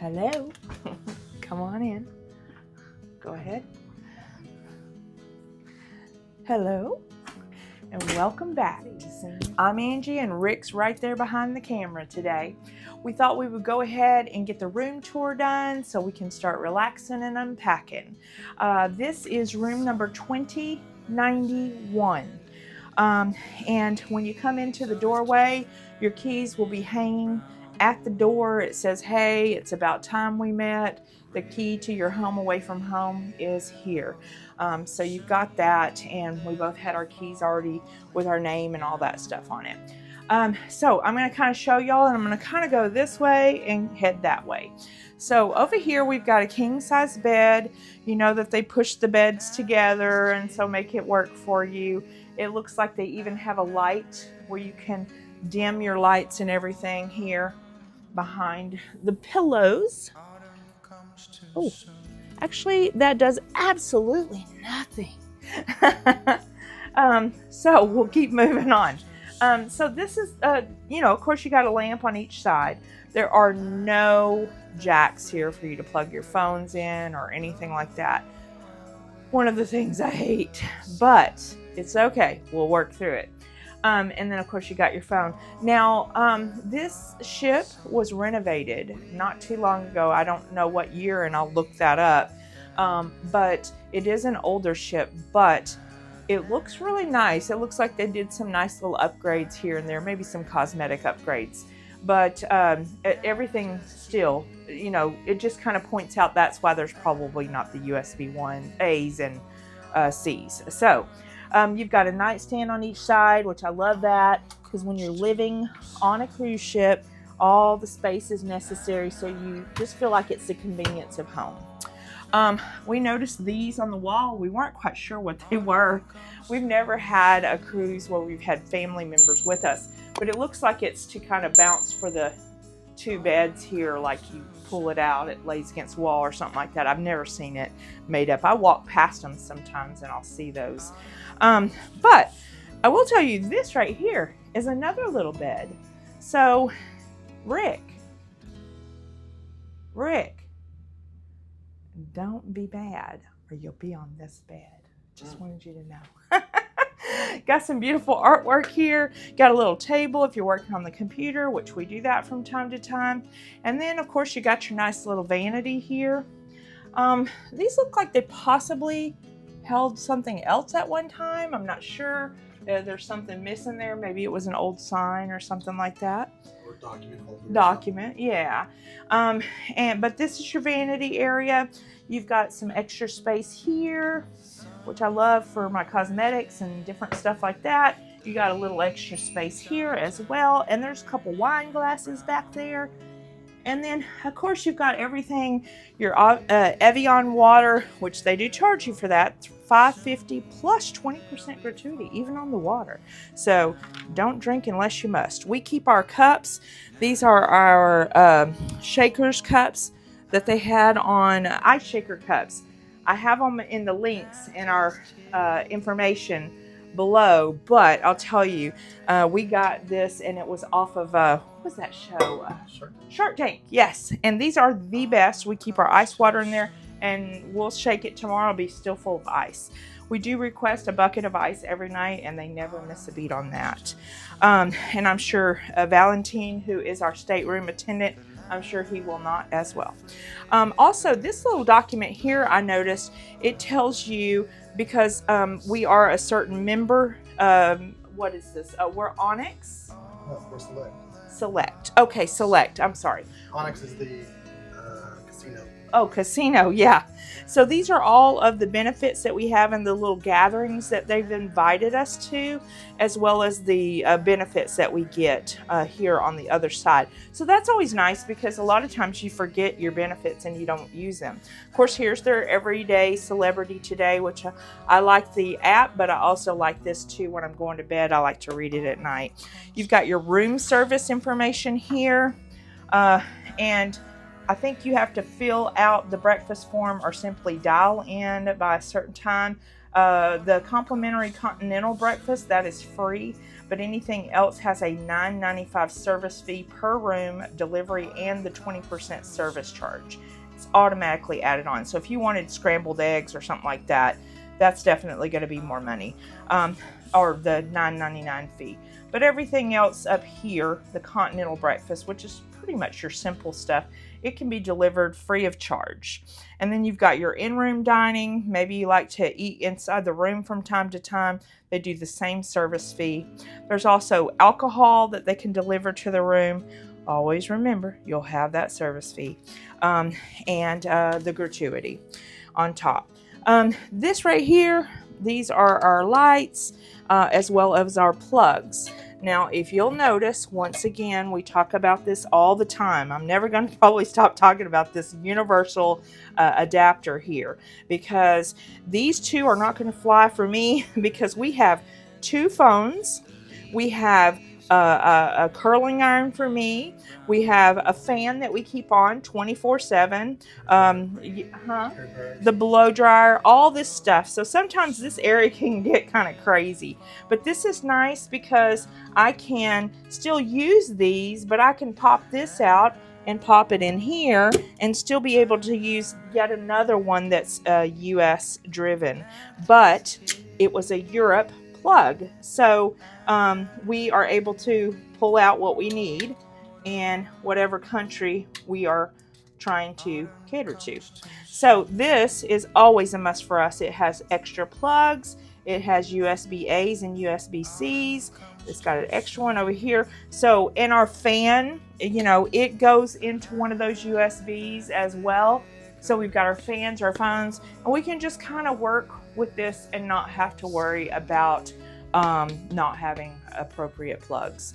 Hello. Come on in. Go ahead. Hello. And welcome back. I'm Angie and Rick's right there behind the camera today. We thought we would go ahead and get the room tour done so we can start relaxing and unpacking. This is room number 2091. And when you come into the doorway, your keys will be hanging at the door. It says, hey, it's about time we met. The key to your home away from home is here. So you've got that, and we both had our keys already with our name and all that stuff on it. So I'm going to kind of show y'all, and I'm going to kind of go this way and head that way. So over here we've got a king size bed. You know that they push the beds together and so make it work for you. It looks like they even have a light where you can dim your lights and everything here behind the pillows. Oh, actually that does absolutely nothing. So we'll keep moving on. So this is, of course you got a lamp on each side. There are no jacks here for you to plug your phones in or anything like that. One of the things I hate, but it's okay. We'll work through it. And then of course you got your phone. Now, this ship was renovated not too long ago. I don't know what year, and I'll look that up. But it is an older ship, but it looks really nice. It looks like they did some nice little upgrades here and there, maybe some cosmetic upgrades. But everything still, it just kind of points out that's why there's probably not the USB 1As and Cs. So you've got a nightstand on each side, which I love that, because when you're living on a cruise ship, all the space is necessary, so you just feel like it's the convenience of home. We noticed these on the wall. We weren't quite sure what they were. We've never had a cruise where we've had family members with us, but it looks like it's to kind of bounce for the two beds here, like you pull it out, it lays against the wall or something like that. I've never seen it made up. I walk past them sometimes and I'll see those. But I will tell you, this right here is another little bed. So Rick, don't be bad or you'll be on this bed. Just wanted you to know. Got some beautiful artwork here. Got a little table if you're working on the computer, which we do that from time to time. And then of course you got your nice little vanity here. These look like they possibly held something else at one time. I'm not sure. There's something missing there. Maybe it was an old sign or something like that. Or document. Document, yeah. But this is your vanity area. You've got some extra space here, which I love for my cosmetics and different stuff like that. You got a little extra space here as well. And there's a couple wine glasses back there. And then, of course, you've got everything, your Evian water, which they do charge you for that, $5.50 plus 20% gratuity, even on the water. So don't drink unless you must. We keep our cups. These are our Shakers cups that they had on ice shaker cups. I have them in the links in our information below, but I'll tell you, we got this and it was off of what was that show? Shark Tank. Yes, and these are the best. We keep our ice water in there, and we'll shake it tomorrow. It'll be still full of ice. We do request a bucket of ice every night, and they never miss a beat on that. And I'm sure Valentine, who is our stateroom attendant, I'm sure he will not as well. Also, this little document here, I noticed, it tells you, because we are a certain member, what is this? We're Onyx? No, we're Select. Select. Okay, Select. I'm sorry. Onyx is the casino. Oh, casino, yeah. So these are all of the benefits that we have in the little gatherings that they've invited us to, as well as the benefits that we get here on the other side. So that's always nice, because a lot of times you forget your benefits and you don't use them. Of course, here's their everyday Celebrity Today, which I like the app, but I also like this too. When I'm going to bed, I like to read it at night. You've got your room service information here, and I think you have to fill out the breakfast form or simply dial in by a certain time. The complimentary continental breakfast, that is free, but anything else has a $9.95 service fee per room, delivery, and the 20% service charge. It's automatically added on. So if you wanted scrambled eggs or something like that, that's definitely going to be more money, or the $9.99 fee. But everything else up here, the continental breakfast, which is pretty much your simple stuff, it can be delivered free of charge. And then you've got your in-room dining. Maybe you like to eat inside the room from time to time. They do the same service fee. There's also alcohol that they can deliver to the room. Always remember, you'll have that service fee, and the gratuity on top. This right here, these are our lights, as well as our plugs. Now, if you'll notice, once again, we talk about this all the time. I'm never going to probably stop talking about this universal adapter here, because these two are not going to fly for me, because we have two phones. We have a curling iron for me. We have a fan that we keep on 24/7. The blow dryer, all this stuff. So sometimes this area can get kind of crazy, but this is nice because I can still use these, but I can pop this out and pop it in here and still be able to use yet another one that's US driven, but it was a Europe plug. So we are able to pull out what we need in whatever country we are trying to cater to. So this is always a must for us. It has extra plugs. It has USB-A's and USB-C's. It's got an extra one over here. So in our fan, it goes into one of those USBs as well. So we've got our fans, our phones, and we can just kind of work with this and not have to worry about not having appropriate plugs.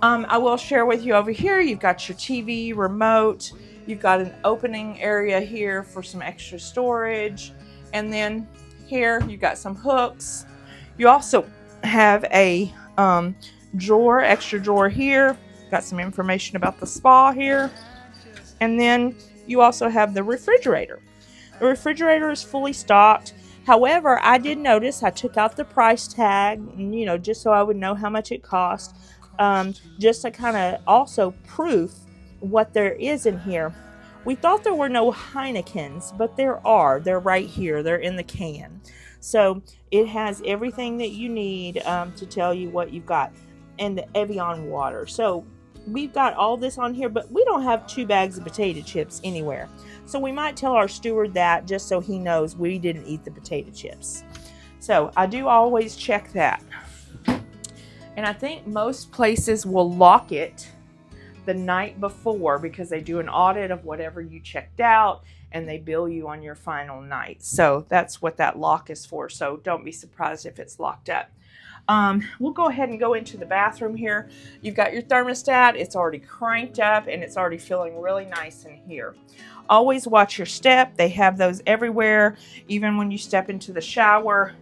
I will share with you over here, you've got your TV remote. You've got an opening area here for some extra storage. And then here you've got some hooks. You also have a extra drawer here. Got some information about the spa here. And then you also have the refrigerator. The refrigerator is fully stocked. However, I did notice I took out the price tag, just so I would know how much it cost, just to kind of also proof what there is in here. We thought there were no Heinekens, but there are. They're right here. They're in the can. So it has everything that you need to tell you what you've got, and the Evian water. So we've got all this on here, but we don't have 2 bags of potato chips anywhere. So we might tell our steward that just so he knows we didn't eat the potato chips. So I do always check that. And I think most places will lock it the night before, because they do an audit of whatever you checked out and they bill you on your final night. So that's what that lock is for. So don't be surprised if it's locked up. We'll go ahead and go into the bathroom here. You've got your thermostat. It's already cranked up and it's already feeling really nice in here. Always watch your step. They have those everywhere. Even when you step into the shower,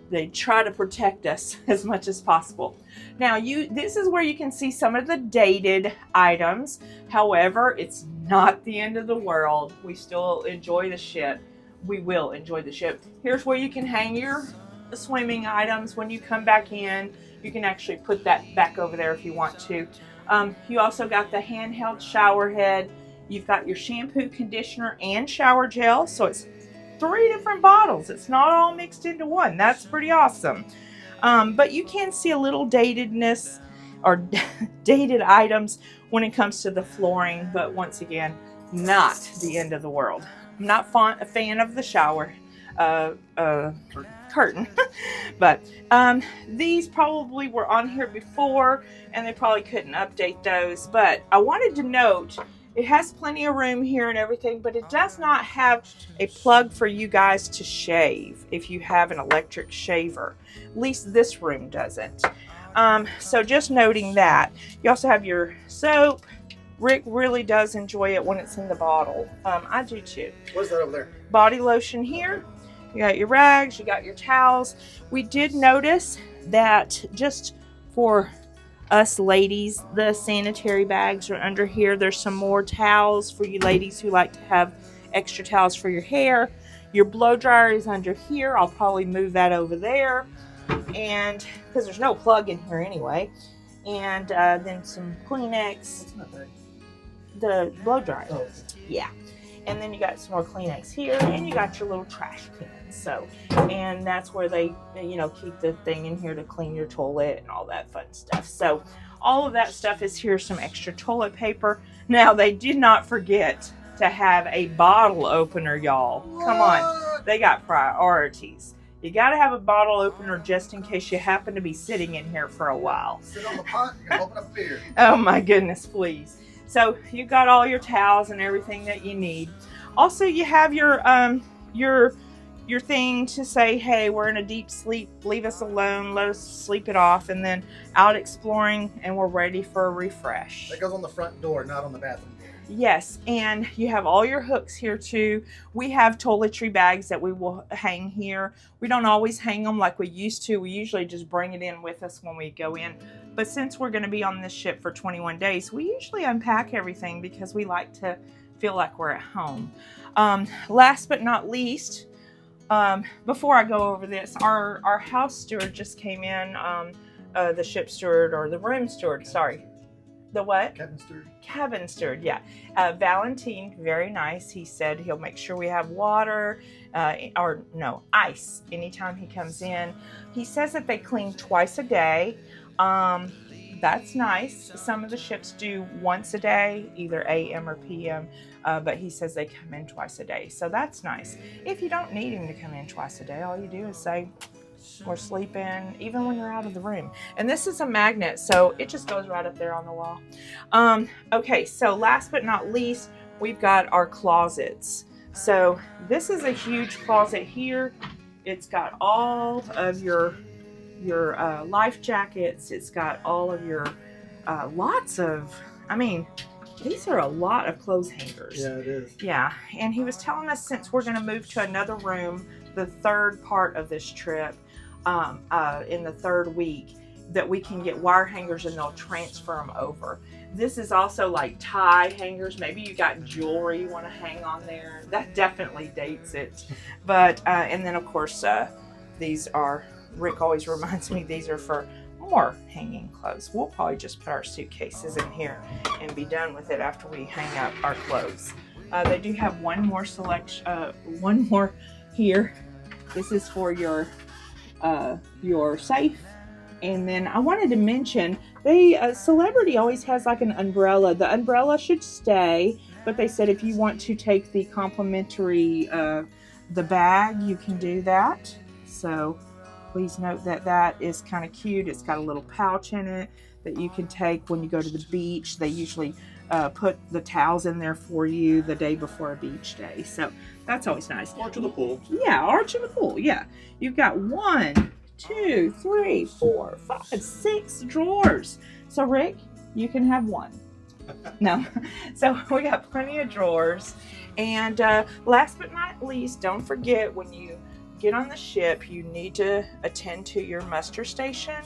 they try to protect us as much as possible. Now, this is where you can see some of the dated items. However, it's not the end of the world. We still enjoy the ship. We will enjoy the ship. Here's where you can hang your swimming items. When you come back in, you can actually put that back over there if you want to. You also got the handheld shower head. You've got your shampoo, conditioner, and shower gel. So it's 3 different bottles. It's not all mixed into one. That's pretty awesome. But you can see a little datedness or dated items when it comes to the flooring. But once again, not the end of the world. I'm not a fan of the shower curtain. But these probably were on here before and they probably couldn't update those. But I wanted to note, it has plenty of room here and everything, but it does not have a plug for you guys to shave if you have an electric shaver. At least this room doesn't. So just noting that. You also have your soap. Rick really does enjoy it when it's in the bottle. I do too. What's that over there? Body lotion here. You got your rags, you got your towels. We did notice that just for us ladies, the sanitary bags are under here. There's some more towels for you ladies who like to have extra towels for your hair. Your blow dryer is under here. I'll probably move that over there, and because there's no plug in here anyway. And then some Kleenex. What's in that bag? The blow dryer. Oh. Yeah. And then you got some more Kleenex here, and you got your little trash can. So, and that's where they, you know, keep the thing in here to clean your toilet and all that fun stuff. So, all of that stuff is here. Some extra toilet paper. Now, they did not forget to have a bottle opener, y'all. Come on, they got priorities. You got to have a bottle opener just in case you happen to be sitting in here for a while. Sit on the pot, you can open up beer. Oh my goodness, please. So you got all your towels and everything that you need. Also, you have your thing to say, hey, we're in a deep sleep, leave us alone, let us sleep it off, and then out exploring, and we're ready for a refresh. That goes on the front door, not on the bathroom door. Yes, and you have all your hooks here too. We have toiletry bags that we will hang here. We don't always hang them like we used to. We usually just bring it in with us when we go in. But since we're going to be on this ship for 21 days, we usually unpack everything because we like to feel like we're at home. Last but not least, before I go over this, our house steward just came in, the ship steward, or the room steward, sorry. The what? Cabin steward. Cabin steward, yeah. Valentine, very nice. He said he'll make sure we have water, ice anytime he comes in. He says that they clean twice a day. That's nice. Some of the ships do once a day, either AM or PM, but he says they come in twice a day. So that's nice. If you don't need him to come in twice a day, all you do is say, we're sleeping, even when you're out of the room. And this is a magnet, so it just goes right up there on the wall. Okay, so last but not least, we've got our closets. So this is a huge closet here. It's got all of your life jackets. It's got all of your these are a lot of clothes hangers. Yeah, it is. Yeah, and he was telling us since we're going to move to another room, the third part of this trip, in the third week, that we can get wire hangers and they'll transfer them over. This is also like tie hangers. Maybe you got jewelry you want to hang on there. That definitely dates it. But, and then of course, these are, Rick always reminds me, these are for more hanging clothes. We'll probably just put our suitcases in here and be done with it after we hang up our clothes. They do have one more here. This is for your safe. And then I wanted to mention, Celebrity always has like an umbrella. The umbrella should stay, but they said if you want to take the complimentary, the bag, you can do that. So please note that that is kind of cute. It's got a little pouch in it that you can take when you go to the beach. They usually put the towels in there for you the day before a beach day. So that's always nice. Or to the pool. Yeah, or to the pool. Yeah. You've got 1, 2, 3, 4, 5, 6 drawers. So Rick, you can have one. No. So we got plenty of drawers. And last but not least, don't forget when you get on the ship, you need to attend to your muster station.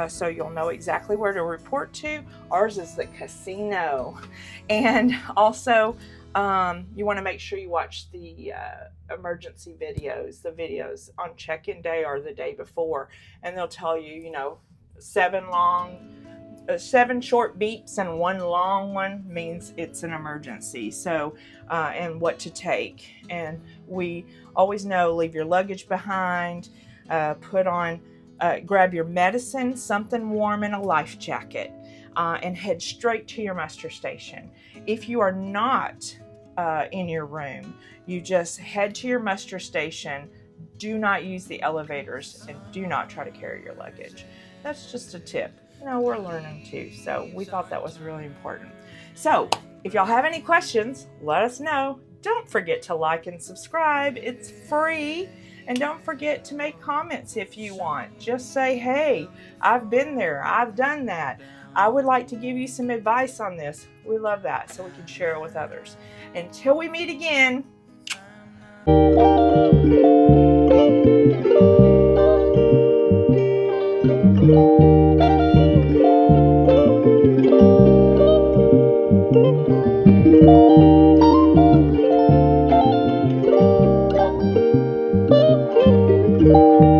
So you'll know exactly where to report to. Ours is the casino. And also, you want to make sure you watch the emergency videos, the videos on check-in day or the day before. And they'll tell you, 7 short beeps and 1 long one means it's an emergency. So, and what to take. And we always know, leave your luggage behind, grab your medicine, something warm, and a life jacket, and head straight to your muster station. If you are not in your room, you just head to your muster station. Do not use the elevators and do not try to carry your luggage. That's just a tip. We're learning too, so we thought that was really important. So if y'all have any questions, let us know. Don't forget to like and subscribe. It's free. And don't forget to make comments if you want. Just say, hey, I've been there. I've done that. I would like to give you some advice on this. We love that, so we can share it with others. Until we meet again. you.